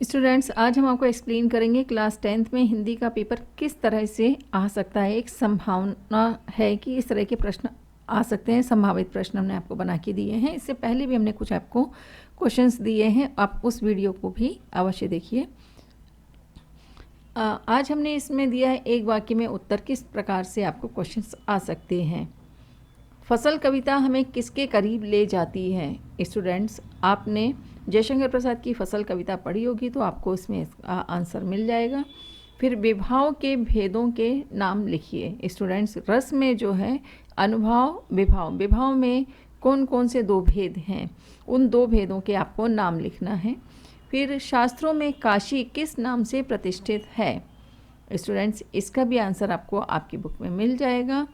Students, आज हम आपको एक्सप्लेन करेंगे क्लास 10th में हिंदी का पेपर किस तरह से आ सकता है। एक संभावना है कि इस तरह के प्रश्न आ सकते हैं। संभावित प्रश्न हमने आपको बना के दिए हैं। इससे पहले भी हमने कुछ आपको क्वेश्चंस दिए हैं, आप उस वीडियो को भी अवश्य देखिए। आज हमने इसमें दिया है एक वाक्य में उत्तर किस प्रकार से आपको क्वेश्चंस आ सकते हैं। फसल कविता हमें किसके करीब ले जाती है। स्टूडेंट्स, आपने जयशंकर प्रसाद की फसल कविता पढ़ी होगी तो आपको इसमें इसका आंसर मिल जाएगा। फिर विभाव के भेदों के नाम लिखिए। स्टूडेंट्स, रस में जो है अनुभाव विभाव, विभाव में कौन कौन से दो भेद हैं, उन दो भेदों के आपको नाम लिखना है। फिर शास्त्रों में काशी किस नाम से प्रतिष्ठित है। स्टूडेंट्स, इसका भी आंसर आपको आपकी बुक में मिल जाएगा।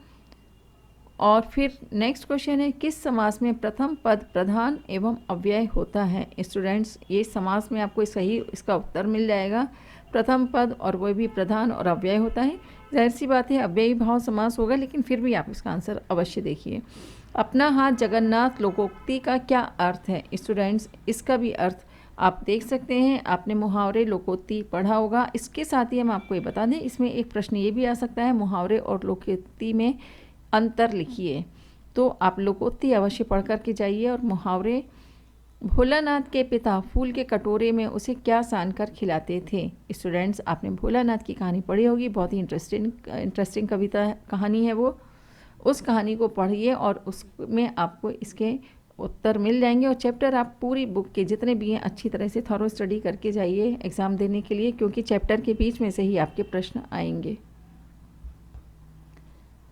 और फिर नेक्स्ट क्वेश्चन है, किस समास में प्रथम पद प्रधान एवं अव्यय होता है। स्टूडेंट्स, ये समास में आपको सही इसका उत्तर मिल जाएगा। प्रथम पद और वह भी प्रधान और अव्यय होता है। जाहिर सी बात है अव्ययी भाव समास होगा, लेकिन फिर भी आप इसका आंसर अवश्य देखिए। अपना हाथ जगन्नाथ लोकोक्ति का क्या अर्थ है। स्टूडेंट्स, इसका भी अर्थ आप देख सकते हैं, आपने मुहावरे लोकोक्ति पढ़ा होगा। इसके साथ ही हम आपको ये बता दें, इसमें एक प्रश्न ये भी आ सकता है, मुहावरे और लोकोक्ति में अंतर लिखिए। तो आप लोकोक्ति अवश्य पढ़ कर के जाइए। और मुहावरे, भोलानाथ के पिता फूल के कटोरे में उसे क्या सान कर खिलाते थे। स्टूडेंट्स, आपने भोलानाथ की कहानी पढ़ी होगी, बहुत ही इंटरेस्टिंग कविता कहानी है वो। उस कहानी को पढ़िए और उसमें आपको इसके उत्तर मिल जाएंगे। और चैप्टर आप पूरी बुक के जितने भी हैं अच्छी तरह से थॉरो स्टडी करके जाइए एग्ज़ाम देने के लिए, क्योंकि चैप्टर के बीच में से ही आपके प्रश्न आएंगे।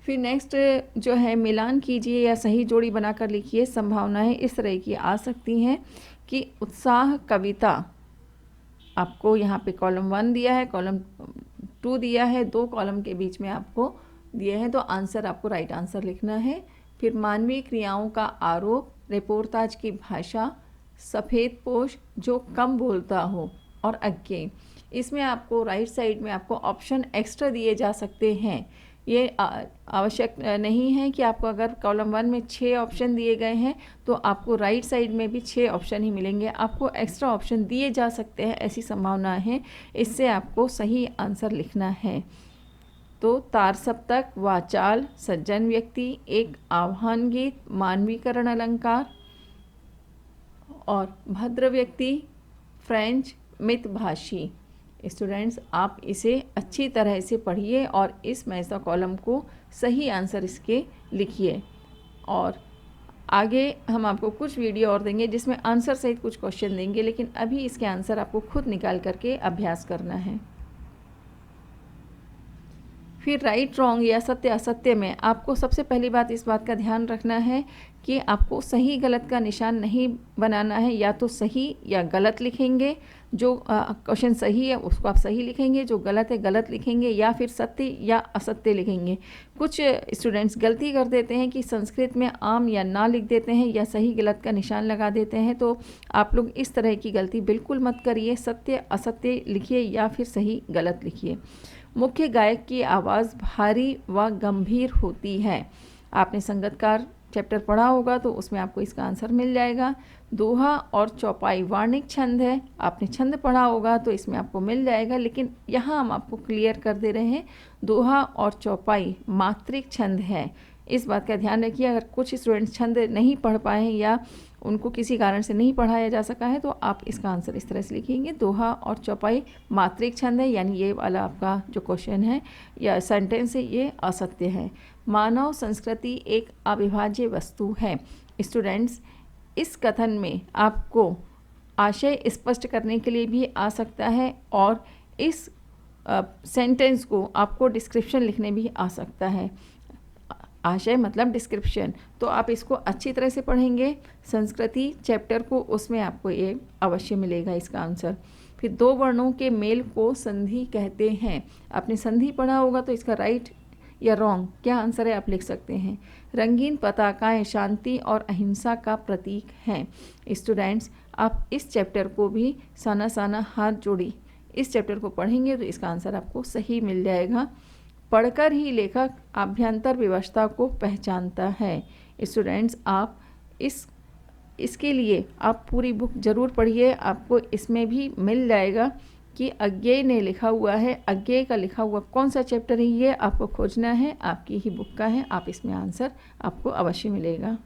फिर नेक्स्ट जो है, मिलान कीजिए या सही जोड़ी बनाकर लिखिए। संभावनाएं इस तरह की आ सकती हैं कि उत्साह कविता, आपको यहाँ पे कॉलम 1 दिया है, कॉलम 2 दिया है, 2 कॉलम के बीच में आपको दिए हैं, तो आंसर आपको राइट आंसर लिखना है। फिर मानवीय क्रियाओं का आरोप, रिपोर्टाज की भाषा, सफ़ेद पोश जो कम बोलता हो, और अज्ञे। इसमें आपको राइट साइड में आपको ऑप्शन एक्स्ट्रा दिए जा सकते हैं। ये आवश्यक नहीं है कि आपको अगर कॉलम 1 में 6 ऑप्शन दिए गए हैं तो आपको राइट साइड में भी 6 ऑप्शन ही मिलेंगे। आपको एक्स्ट्रा ऑप्शन दिए जा सकते हैं, ऐसी संभावना है। इससे आपको सही आंसर लिखना है। तो तार सप्तक, वाचाल, सज्जन व्यक्ति, एक आह्वान गीत, मानवीकरण अलंकार और भद्र व्यक्ति, फ्रेंच मितभाषी। स्टूडेंट्स, आप इसे अच्छी तरह से पढ़िए और इस मैसा कॉलम को सही आंसर इसके लिखिए। और आगे हम आपको कुछ वीडियो और देंगे जिसमें आंसर सहित कुछ क्वेश्चन देंगे, लेकिन अभी इसके आंसर आपको खुद निकाल करके अभ्यास करना है। फिर राइट रॉन्ग या सत्य असत्य में आपको सबसे पहली बात इस बात का ध्यान रखना है कि आपको सही गलत का निशान नहीं बनाना है। या तो सही या गलत लिखेंगे, जो क्वेश्चन सही है उसको आप सही लिखेंगे, जो गलत है गलत लिखेंगे, या फिर सत्य या असत्य लिखेंगे। कुछ स्टूडेंट्स गलती कर देते हैं कि संस्कृत में आम या ना लिख देते हैं या सही गलत का निशान लगा देते हैं, तो आप लोग इस तरह की गलती बिल्कुल मत करिए। सत्य असत्य लिखिए या फिर सही गलत लिखिए। मुख्य गायक की आवाज़ भारी व गंभीर होती है। आपने संगतकार चैप्टर पढ़ा होगा तो उसमें आपको इसका आंसर मिल जाएगा। दोहा और चौपाई वार्णिक छंद है, आपने छंद पढ़ा होगा तो इसमें आपको मिल जाएगा, लेकिन यहाँ हम आपको क्लियर कर दे रहे हैं दोहा और चौपाई मात्रिक छंद है। इस बात का ध्यान रखिए। अगर कुछ स्टूडेंट्स छंद नहीं पढ़ पाए हैं या उनको किसी कारण से नहीं पढ़ाया जा सका है तो आप इसका आंसर इस तरह से लिखेंगे, दोहा और चौपाई मात्रिक छंद है, यानी ये वाला आपका जो क्वेश्चन है या सेंटेंस है ये असत्य है। मानव संस्कृति एक अविभाज्य वस्तु है। स्टूडेंट्स, इस कथन में आपको आशय स्पष्ट करने के लिए भी आ सकता है और इस सेंटेंस को आपको डिस्क्रिप्शन लिखने भी आ सकता है। आशय मतलब डिस्क्रिप्शन, तो आप इसको अच्छी तरह से पढ़ेंगे संस्कृति चैप्टर को, उसमें आपको ये अवश्य मिलेगा इसका आंसर। फिर दो वर्णों के मेल को संधि कहते हैं। आपने संधि पढ़ा होगा तो इसका राइट या रॉन्ग क्या आंसर है आप लिख सकते हैं। रंगीन पताकाएं शांति और अहिंसा का प्रतीक हैं। स्टूडेंट्स, आप इस चैप्टर को भी साना साना हाथ जोड़ी इस चैप्टर को पढ़ेंगे तो इसका आंसर आपको सही मिल जाएगा। पढ़कर ही लेखक आभ्यंतर व्यवस्था को पहचानता है। स्टूडेंट्स, आप इस इसके लिए आप पूरी बुक ज़रूर पढ़िए, आपको इसमें भी मिल जाएगा कि अज्ञेय ने लिखा हुआ है। अज्ञेय का लिखा हुआ कौन सा चैप्टर है ये आपको खोजना है, आपकी ही बुक का है, आप इसमें आंसर आपको अवश्य मिलेगा।